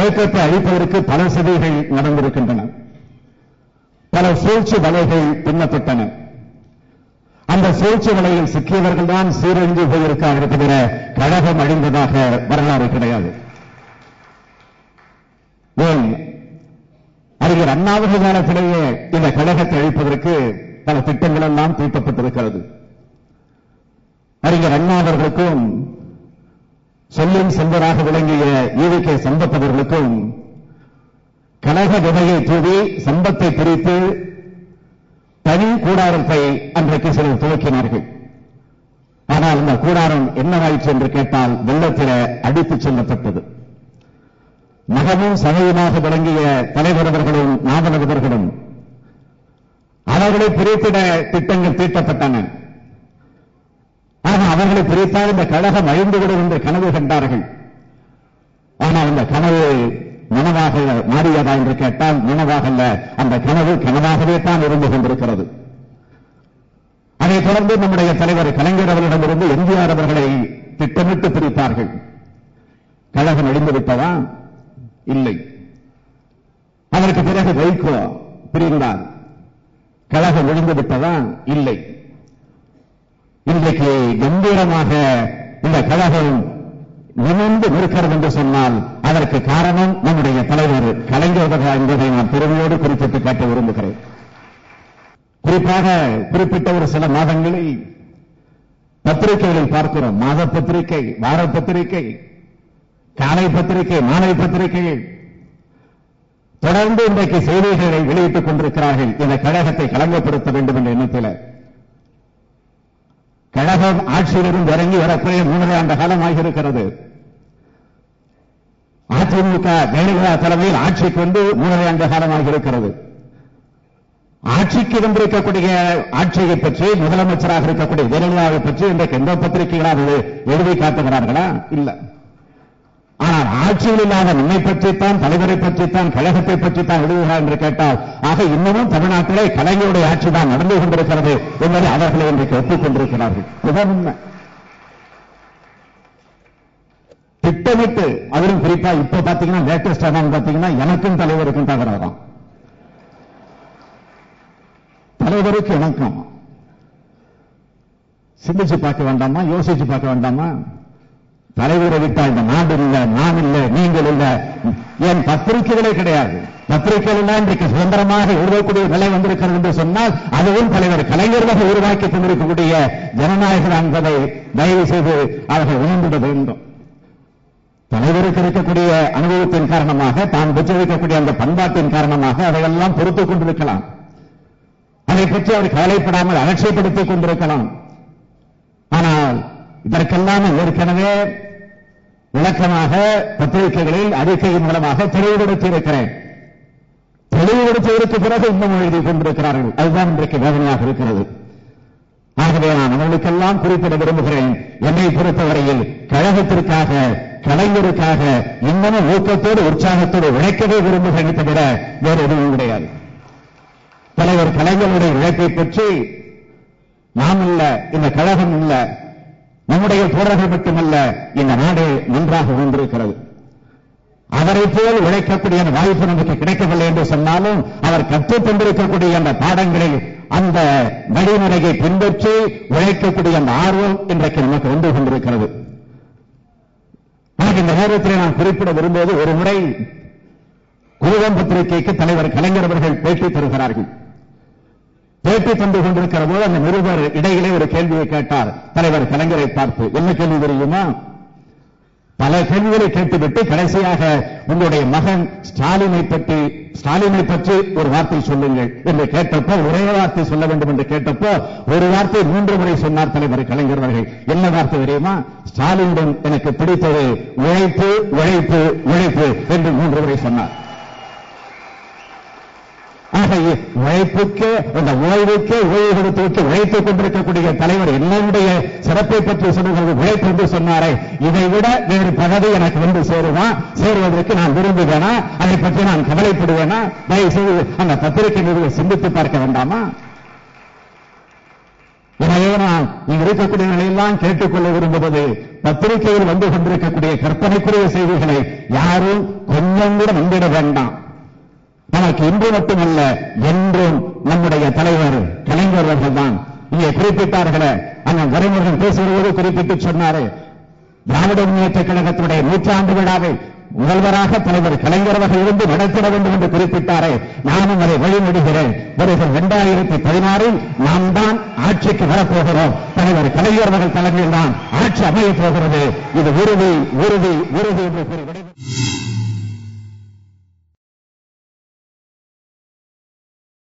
இயக்கத்தை அழிப்பதற்கு பல சதிகள் நடந்திருக்கின்றன. பல சூழ்ச்சி வலைகள் பின்னப்பட்டன. அந்த சூழ்ச்சி வலையில் சிக்கியவர்கள் தான் சீரழிந்து போயிருக்காங்க தவிர கழகம் அழிந்ததாக வரலாறு கிடையாது. ஏன் அறிஞர் அண்ணாவர்கள் காலத்திலேயே இந்த கழகத்தை அழிப்பதற்கு பல திட்டங்கள் எல்லாம் தீட்டப்பட்டிருக்கிறது. அறிஞர் அண்ணா அவர்களுக்கும் சொல்லும் செல்வராக விளங்கிய ஈவிகே சம்பத் அவர்களுக்கும் கழக விதையை தூவி சம்பத்தை பிரித்து தனி கூடாரத்தை அன்றைக்கு சிலர் துவக்கினார்கள். ஆனால் அந்த கூடாரம் என்னவாயிற்று என்று கேட்டால் வெள்ளத்தில அடித்துச் செல்லப்பட்டது. மகமும் சகையுமாக விளங்கிய தலைவர் அவர்களும் நாவலவர்களும் அவர்களை பிரித்திட திட்டங்கள் தீட்டப்பட்டன. ஆனால் அவர்களை பிரித்தால் இந்த கழகம் அழிந்துவிடும் என்று கனவு கண்டார்கள். ஆனால் அந்த கனவு நனவாக மாறியதா என்று கேட்டால் நனவாக அல்ல, அந்த கனவு கனவாகவே தான் இருந்து கொண்டிருக்கிறது. அதைத் தொடர்ந்து நம்முடைய தலைவர் கலைஞர் அவர்களிடமிருந்து எம்ஜிஆர் அவர்களை திட்டமிட்டு பிரித்தார்கள். கழகம் அழிந்து விட்டதா? இல்லை. அதற்கு பிறகு வைகோ பிரிந்தார். கழகம் ஒழிந்து விட்டதா? இல்லை. இன்றைக்கு கம்பீரமாக இந்த கழகம் நிமிர்ந்து நிற்கிறது என்று சொன்னால் அதற்கு காரணம் நம்முடைய தலைவர் கலைஞர் என்பதை நான் பெருமையோடு குறிப்பிட்டு காட்ட விரும்புகிறேன். குறிப்பாக குறிப்பிட்ட ஒரு சில மாதங்களில் பத்திரிகைகளில் பார்க்கிறோம். மாத பத்திரிகை, வார பத்திரிகை, காலை பத்திரிகை, மாலை பத்திரிகைகள் தொடர்ந்து இன்றைக்கு செய்திகளை வெளியிட்டுக் கொண்டிருக்கிறார்கள். இந்த கழகத்தை களங்கப்படுத்த வேண்டும் என்ற எண்ணத்தில் கழகம் ஆட்சியிலிருந்து இறங்கி வரக்கூடிய 3 ஆண்டு காலம் ஆகியிருக்கிறது. அதிமுக ஜெயலலிதா தலைமையில் ஆட்சிக்கு வந்து 3 ஆண்டு காலம் ஆகியிருக்கிறது. ஆட்சிக்கு வந்திருக்கக்கூடிய ஆட்சியை பற்றி முதலமைச்சராக இருக்கக்கூடிய ஜெயலலிதாவை பற்றி இன்றைக்கு எந்த பத்திரிகைகளாவது எழுதி காட்டுகிறார்களா? இல்ல. ஆனால் ஆட்சியில் இல்லாத நம்மை பற்றித்தான், தலைவரை பற்றித்தான், கழகத்தை பற்றித்தான் எழுதுகிறார் என்று கேட்டால், ஆக இன்னமும் தமிழ்நாட்டிலே கலைஞருடைய ஆட்சி தான் நடந்து கொண்டிருக்கிறது என்பதை அவர்களை இன்றைக்கு ஒப்புக் கொண்டிருக்கிறார்கள். இதுதான் உண்மை. திட்டமிட்டு அவரும் குறிப்பா இப்ப பாத்தீங்கன்னா லேட்டஸ்டா தான் பாத்தீங்கன்னா எனக்கும் தலைவருக்கும் தகராறாம். தலைவருக்கு எனக்கும் சிந்திச்சு பார்க்க வேண்டாமா? யோசிச்சு பார்க்க வேண்டாமா? தலைவரை விட்டா இந்த நாடு இல்ல, நான் இல்ல, நீங்கள் இல்ல, ஏன் பத்திரிகைகளே கிடையாது. பத்திரிகைகள் எல்லாம் இன்றைக்கு சுதந்திரமாக எழுதக்கூடிய நிலை வந்திருக்கிறது என்று சொன்னால் அதுவும் தலைவர் கலைஞராக உருவாக்கி கொண்டிருக்கக்கூடிய ஜனநாயகம் என்பதை தயவு செய்து அவர்கள் உணர்ந்துட வேண்டும். தலைவருக்கு இருக்கக்கூடிய அனுபவத்தின் காரணமாக, தான் பெற்றிருக்கக்கூடிய அந்த பண்பாட்டின் காரணமாக அதையெல்லாம் பொறுத்துக் கொண்டிருக்கலாம். அதை பற்றி அவர் கவலைப்படாமல் அலட்சியப்படுத்திக் கொண்டிருக்கலாம். ஆனால் இதற்கெல்லாம் ஏற்கனவே விளக்கமாக பத்திரிகைகளில் அறிக்கையின் மூலமாக தெளிவுபடுத்தியிருக்கிறேன். தெளிவுபடுத்தியதற்கு பிறகு இன்னும் எழுதி கொண்டிருக்கிறார்கள். அதுதான் இன்றைக்கு வேதனையாக இருக்கிறது. ஆகவே நான் அவர்களுக்கெல்லாம் குறிப்பிட விரும்புகிறேன். என்னை பொறுத்தவரையில் கழகத்திற்காக, கலைஞருக்காக இன்னமும் ஊக்கத்தோடு உற்சாகத்தோடு உழைக்கவே விரும்புகிறேன் தவிர வேறு எதுவும் கிடையாது. தலைவர் கலைஞருடைய உழைப்பை பற்றி நாம் இல்ல, இந்த கழகம் இல்ல, நம்முடைய தோழர்கள் மட்டுமல்ல, இந்த நாடு நன்றாக உணர்ந்திருக்கிறது. அவரை போல் உழைக்கக்கூடிய அந்த வாய்ப்பு நமக்கு கிடைக்கவில்லை என்று சொன்னாலும் அவர் கற்றுத் தந்திருக்கக்கூடிய அந்த பாடங்களை, அந்த வழிமுறையை பின்பற்றி உழைக்கக்கூடிய அந்த ஆர்வம் இன்றைக்கு நமக்கு வந்து கொண்டிருக்கிறது. இந்த நேரத்தில் நான் குறிப்பிட விரும்புவது, ஒரு முறை குருவம் பத்திரிகைக்கு தலைவர் கலைஞர் அவர்கள் பேட்டி தருகிறார்கள். பேட்டி தந்து கொண்டிருக்கிற போது அந்த நிருபர் இடையிலே ஒரு கேள்வியை கேட்டார் தலைவர் கலைஞரை பார்த்து. என்ன கேள்வி தெரியுமா? பல கேள்விகளை கேட்டுவிட்டு கடைசியாக உங்களுடைய மகன் ஸ்டாலினை பற்றி ஒரு வார்த்தை சொல்லுங்கள் என்று கேட்டப்போ, ஒரே வார்த்தை சொல்ல வேண்டும் என்று கேட்டப்போ ஒரு வார்த்தை 3 முறை சொன்னார் தலைவர் கலைஞர் அவர்கள். என்ன வார்த்தை தெரியுமா? ஸ்டாலினிடம் எனக்கு பிடித்தது உழைப்பு, உழைப்பு, உழைப்பு என்று 3 முறை சொன்னார். உழைப்புக்கு, அந்த ஓய்வுக்கு ஓய்வு கொடுத்து உழைத்துக் கொண்டிருக்கக்கூடிய தலைவர் என்னுடைய சிறப்பை பற்றி சொல்லுகிறது உழைப்பு என்று சொன்னாரே, இதை விட வேறு பதவி எனக்கு வந்து சேருவதற்கு நான் விரும்புவேனா? அதை பற்றி நான் கவலைப்படுவேனா? தயவு செய்து அந்த பத்திரிகை நிறுவனம் சிந்தித்து பார்க்க வேண்டாமா? எனவே நான் இங்கு இருக்கக்கூடிய நிலையெல்லாம் கேட்டுக்கொள்ள விரும்புவது, பத்திரிகையில் வந்து கொண்டிருக்கக்கூடிய கற்பனைக்குரிய செய்திகளை யாரும் கொஞ்சம் கூட நம்பிட வேண்டாம். நமக்கு இன்று மட்டுமல்ல, என்றும் நம்முடைய தலைவர் கலைஞர் அவர்கள் தான் இங்கே குறிப்பிட்டார்களே, அண்ணன் துரைமுருகன் பேசுவது குறிப்பிட்டு சொன்னாரே, திராவிட முன்னேற்ற கழகத்துடைய 100ஆண்டு விழாவை முதல்வராக தலைவர் கலைஞர் அவர்கள் இருந்து நடத்திட வேண்டும் என்று குறிப்பிட்டாரே, நானும் அதை வழிமொழிகிறேன். வருகிற 2016 நாம் தான் ஆட்சிக்கு வரப்போகிறோம். தலைவர் கலைஞர் அவர்கள் தலைமையில் தான் ஆட்சி அமையப் போகிறது. இது உறுதி உறுதி உறுதி என்று கூறி